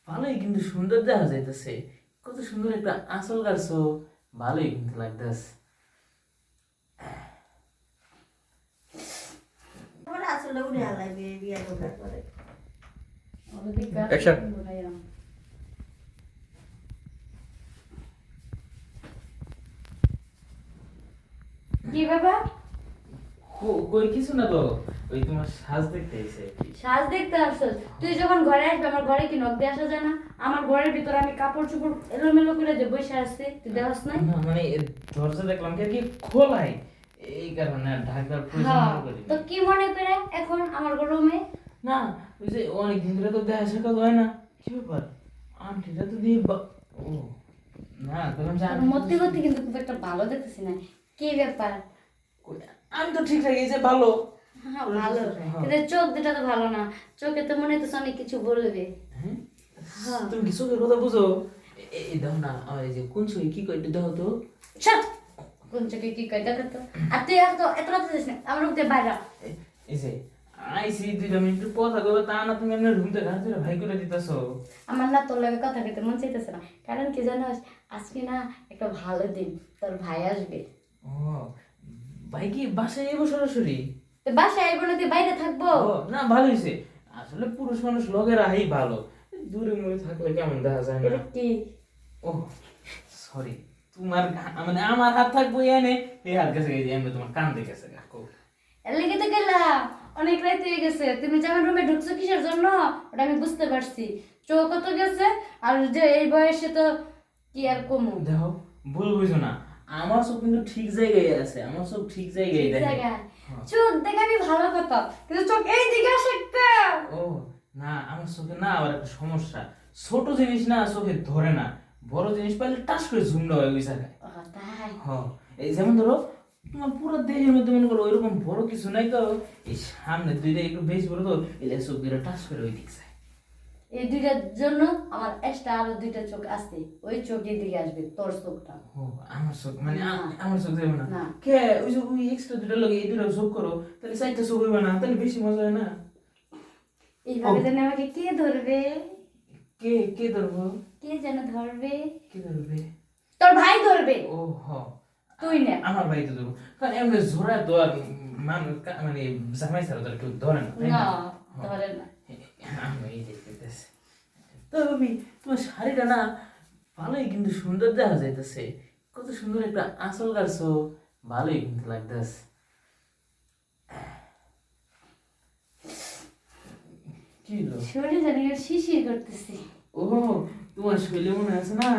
ভালোই কিন্তু সুন্দর দেখা যাইতেছে। কত সুন্দর একটা আঁচল গাড়ছো, ভালোই কিন্তু লাগতেছে। ওরা আসলে উড়ে হালাইবে বিয়া করার পরে। Action. কি ব্যাপার? কই কিছু না তো, ওই তোমার সাজ দেখতে এসে আর কি। সাজ দেখতে আসছিস? তুই যখন ঘরে আসবি আমার ঘরে কি নখ দিয়ে আসা যায় না? আমার ঘরের ভিতরে আমি কাপড় চোপড় এলোমেলো করে যে বসে আসছি, তুই দেখছ না? না মানে দরজা দেখলাম কি খোলাই, এই কারণে আর ঢাকার প্রয়োজন হ্যাঁ, মনে করি। তো কি মনে করে এখন আমার রুমে? না ওই যে অনেকদিন ধরে তো দেখা সাক্ষাৎ হয় না, কি ব্যাপার? আন্টিটা তো দিয়ে ও না তখন যে মধ্যে মধ্যে কিন্তু খুব একটা ভালো দেখতেছি না। কি ব্যাপার? আমি তো ঠিক থাকি যে ভালো। হ্যাঁ ভালো, কিন্তু চোখ দুটা তো ভালো না। চোখে তো মনে হচ্ছে অনেক কিছু বলবে। হ্যাঁ হ্যাঁ। তুমি কি চোখের কথা বুঝো? এই দেখো না আমার এই যে কোন চোখে কি কই দেখো তো। চুপ! কোন চোখে কি কয় দেখো তো। আর তুই এত রাত দিস না, আমার রুম থেকে বাইরে হ। এই যে আইসি 2 মিনিট কথা কবে তা না, তুমি এমনি রুম থেকে হাতে ভাই করে দিতেছো। আমার না তোর লগে কথা কইতে মন চাইতেছে না, কারণ কি জানোস, আজকে না একটা ভালো দিন, তোর ভাই আসবে। ও ভাই কি বাসায় এবো সরাসরি? তো বাসায় আইব না, তুই বাইরে থাকবো? ও না ভালো হয়েছে, আসলে পুরুষ মানুষ লগের আহি ভালো, দূরে মুড়ে থাকলে কেমন দেখা যায় না। এটা কি? ও সরি, তোমার মানে আমার হাত থাকবো এনে, এই হাত গেছে এই যে এমনি তোমার কান দেখেছে কাকু। এর লেগে তো গেলাম, অনেক রাত হয়ে গেছে। তুমি যে আমার রুমে ঢুকছো কিসের জন্য ওটা আমি বুঝতে পারছি। চোখ তো গেছে, আর যে এই বয়সে তো কি আর কমু। দেখো ভুল বুঝো না, আমার চোখ কিন্তু ঠিক জায়গায় আছে, আমার চোখ ঠিক জায়গায় ঠিক দেখে। জায়গায় হ্যাঁ। চোখ দেখে আমি ভালো কথা, কিন্তু চোখ এই দিকে আসে একটা। ও না আমার চোখে না আবার একটা সমস্যা, ছোট জিনিস না চোখে ধরে না, বড় জিনিস পাইলে টাস করে ঝুমটা হয় ওই জায়গায়। ও তাই? হ্যাঁ এই যেমন ধরো তোমার পুরো দেহের মধ্যে মনে করো ওইরকম বড় কিছু নাই তো, এই সামনে দুইটা একটু বেশি বড় তো, এলে চোখ দুটো টাচ করে ওই দিক যায়। এই দুইটার জন্য আমার এক্সট্রা আরো দুইটা চোখ আছে, ওই চোখের দিকে আসবে তোর চোখটা। ও আমার চোখ মানে না। আমার চোখ যাবে না না। কে? ওই যে ওই এক্সট্রা দুটো লাগে এই দুটো চোখ করো, তাহলে চারটা চোখ হইবে না, তাহলে বেশি মজা হয় না? এইভাবে জানি আমাকে কে ধরবে? কে কে ধরবো? কে যেন ধরবে? কে ধরবে? তোর ভাই ধরবে। ও হ তুই না। আমার বাড়িতে ধরবো, কারণ এমনি ঝোড়া দোয়ার মানুষ মানে জামাই ছাড়া তো আর কেউ ধরে না, তাই না, না? ধরে না। আমি এই দেখতেছি তো ভাবি, তোমার শাড়িটা না ভালোই কিন্তু সুন্দর দেখা যাইতেছে। কত সুন্দর একটা আঁচল গাড়ছো, ভালোই কিন্তু লাগতেছে। কি হলো? শরীরে জানি শিরশির করতেছি। ও তোমার শৈলে মনে আছে না